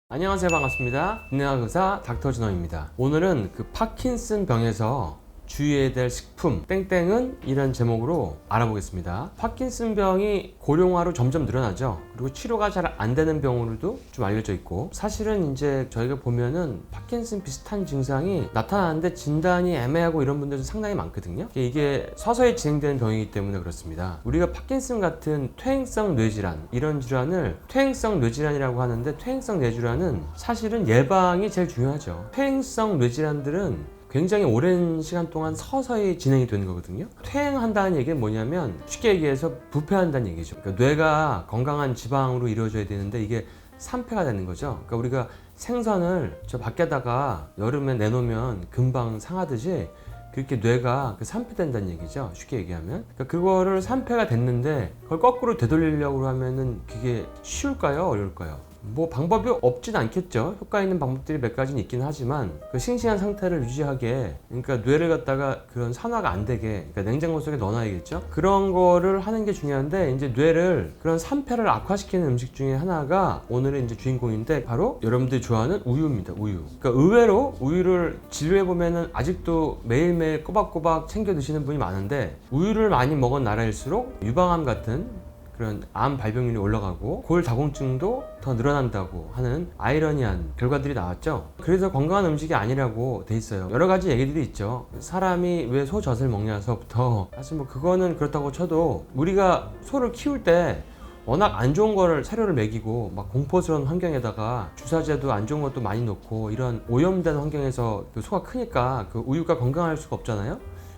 안녕하세요, 반갑습니다. 인내학 의사 닥터 진원입니다. 오늘은 그 파킨슨 병에서 주의해야 될 식품 땡땡은 이런 제목으로 알아보겠습니다. 파킨슨 병이 고령화로 점점 늘어나죠. 그리고 치료가 잘 안 되는 병으로도 좀 알려져 있고, 사실은 이제 저희가 보면은 파킨슨 비슷한 증상이 나타나는데 진단이 애매하고 이런 분들도 상당히 많거든요. 이게 서서히 진행되는 병이기 때문에 그렇습니다. 우리가 파킨슨 같은 퇴행성 뇌질환, 이런 질환을 퇴행성 뇌질환이라고 하는데, 퇴행성 뇌질환은 사실은 예방이 제일 중요하죠. 퇴행성 뇌질환들은 굉장히 오랜 시간 동안 서서히 진행이 되는 거거든요. 퇴행한다는 얘기는 뭐냐면 쉽게 얘기해서 부패한다는 얘기죠. 그러니까 뇌가 건강한 지방으로 이루어져야 되는데 이게 산패가 되는 거죠. 그러니까 우리가 생선을 저 밖에다가 여름에 내놓으면 금방 상하듯이 그렇게 뇌가 산패된다는 얘기죠. 쉽게 얘기하면. 그러니까 그거를 산패가 됐는데 그걸 거꾸로 되돌리려고 하면은 그게 쉬울까요? 어려울까요? 뭐 방법이 없진 않겠죠. 효과 있는 방법들이 몇 가지는 있긴 하지만 그 싱싱한 상태를 유지하게, 그러니까 뇌를 갖다가 그런 산화가 안 되게, 그러니까 냉장고 속에 넣어놔야겠죠. 그런 거를 하는 게 중요한데, 이제 뇌를 그런 산패를 악화시키는 음식 중에 하나가 오늘의 이제 주인공인데, 바로 여러분들이 좋아하는 우유입니다. 우유. 그러니까 의외로 우유를 진료해 보면은 아직도 매일매일 꼬박꼬박 챙겨 드시는 분이 많은데, 우유를 많이 먹은 나라일수록 유방암 같은 그런 암 발병률이 올라가고 골다공증도 더 늘어난다고 하는 아이러니한 결과들이 나왔죠. 그래서 건강한 음식이 아니라고 돼 있어요. 여러 가지 얘기들이 있죠. 사람이 왜 소젖을 먹냐서부터, 사실 뭐 그거는 그렇다고 쳐도 우리가 소를 키울 때 워낙 안 좋은 거를 사료를 먹이고 막 공포스러운 환경에다가 주사제도 안 좋은 것도 많이 넣고 이런 오염된 환경에서 그 소가 크니까 그 우유가 건강할 수가 없잖아요.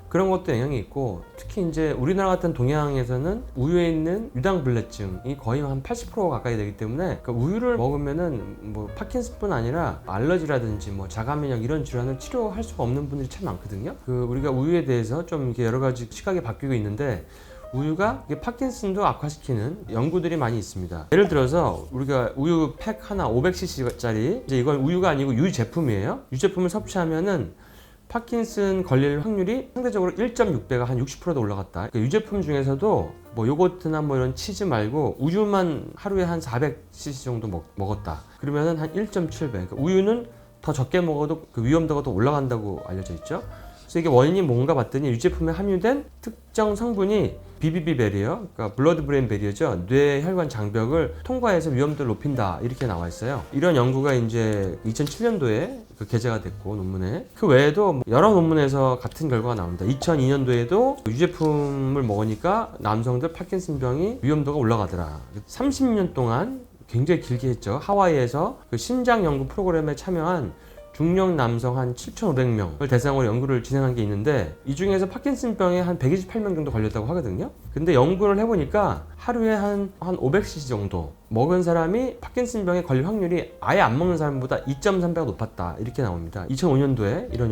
그런 것도 영향이 있고, 특히 이제 우리나라 같은 동양에서는 우유에 있는 유당불내증이 거의 한 80% 가까이 되기 때문에, 그러니까 우유를 먹으면은 뭐 파킨슨뿐 아니라 알러지라든지 뭐 자가면역 이런 질환을 치료할 수가 없는 분들이 참 많거든요. 그 우리가 우유에 대해서 좀 이렇게 여러 가지 시각이 바뀌고 있는데, 우유가 파킨슨도 악화시키는 연구들이 많이 있습니다. 예를 들어서 우리가 우유 팩 하나 500cc짜리, 이제 이건 우유가 아니고 유 제품이에요. 유 제품을 섭취하면은 파킨슨 걸릴 확률이 상대적으로 1.6배가 한 60%도 올라갔다. 그러니까 유제품 중에서도 뭐 요거트나 뭐 이런 치즈 말고 우유만 하루에 한 400cc 정도 먹었다. 그러면은 한 1.7배. 그러니까 우유는 더 적게 먹어도 그 위험도가 더 올라간다고 알려져 있죠. 그래서 이게 원인이 뭔가 봤더니 유제품에 함유된 특정 성분이 BBB 베리어, 그러니까 블러드 브레인 베리어죠. 뇌 혈관 장벽을 통과해서 위험도를 높인다, 이렇게 나와 있어요. 이런 연구가 이제 2007년도에 게재가 됐고, 논문에. 그 외에도 여러 논문에서 같은 결과가 나옵니다. 2002년도에도 유제품을 먹으니까 남성들 파킨슨병이 위험도가 올라가더라. 30년 동안 굉장히 길게 했죠. 하와이에서 그 심장 연구 프로그램에 참여한 중년 남성 한 7,500명을 대상으로 연구를 진행한 게 있는데, 이 중에서 파킨슨병에 한 128명 정도 걸렸다고 하거든요. 근데 연구를 해보니까 하루에 한 500cc 정도 먹은 사람이 파킨슨병에 걸릴 확률이 아예 안 먹는 사람보다 2.3배가 높았다, 이렇게 나옵니다. 2005년도에 이런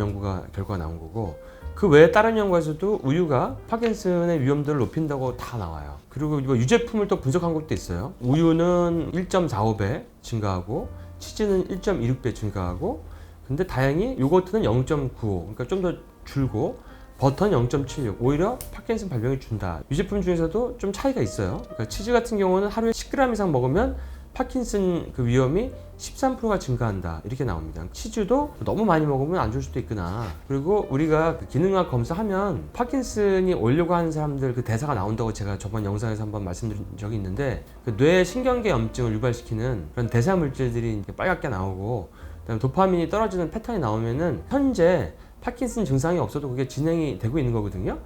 결과가 나온 거고, 그 외에 다른 연구에서도 우유가 파킨슨의 위험도를 높인다고 다 나와요. 그리고 이거 유제품을 또 분석한 것도 있어요. 우유는 1.45배 증가하고 치즈는 1.26배 증가하고, 근데 다행히 요거트는 0.95, 그러니까 좀 더 줄고, 버터는 0.76, 오히려 파킨슨 발병이 준다. 유제품 중에서도 좀 차이가 있어요. 그러니까 치즈 같은 경우는 하루에 10g 이상 먹으면 파킨슨 그 위험이 13%가 증가한다, 이렇게 나옵니다. 치즈도 너무 많이 먹으면 안 좋을 수도 있구나. 그리고 우리가 그 기능학 검사하면 파킨슨이 오려고 하는 사람들 그 대사가 나온다고 제가 저번 영상에서 한번 말씀드린 적이 있는데, 그 뇌 신경계 염증을 유발시키는 그런 대사 물질들이 빨갛게 나오고, 그다음에 도파민이 떨어지는 패턴이 나오면은 현재 파킨슨 증상이 없어도 그게 진행이 되고 있는 거거든요.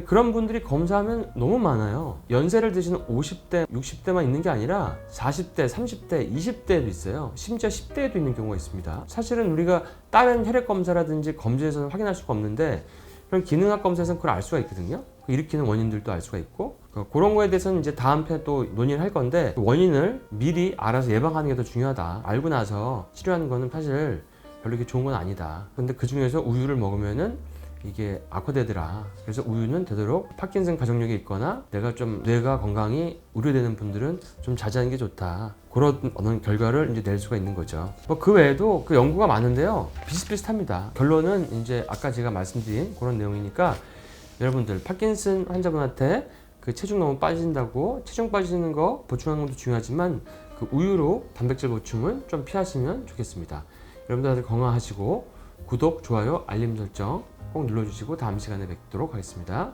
그런 분들이 검사하면 너무 많아요. 연세를 드시는 50대, 60대만 있는 게 아니라 40대, 30대, 20대에도 있어요. 심지어 10대에도 있는 경우가 있습니다. 사실은 우리가 다른 혈액 검사라든지 검진에서는 확인할 수가 없는데, 그런 기능학 검사에서는 그걸 알 수가 있거든요. 일으키는 원인들도 알 수가 있고, 그런 거에 대해서는 이제 다음 편에 또 논의를 할 건데, 원인을 미리 알아서 예방하는 게 더 중요하다. 알고 나서 치료하는 거는 사실 별로 이렇게 좋은 건 아니다. 근데 그 중에서 우유를 먹으면은 이게 악화되더라. 그래서 우유는 되도록 파킨슨 가족력이 있거나 내가 좀 뇌가 건강이 우려되는 분들은 좀 자제하는 게 좋다. 그런 어느 결과를 이제 낼 수가 있는 거죠. 뭐 그 외에도 그 연구가 많은데요. 비슷비슷합니다. 결론은 이제 아까 제가 말씀드린 그런 내용이니까 여러분들 파킨슨 환자분한테 그 체중 너무 빠진다고 체중 빠지는 거 보충하는 것도 중요하지만 그 우유로 단백질 보충은 좀 피하시면 좋겠습니다. 여러분들 다들 건강하시고 구독, 좋아요, 알림 설정 꼭 눌러주시고 다음 시간에 뵙도록 하겠습니다.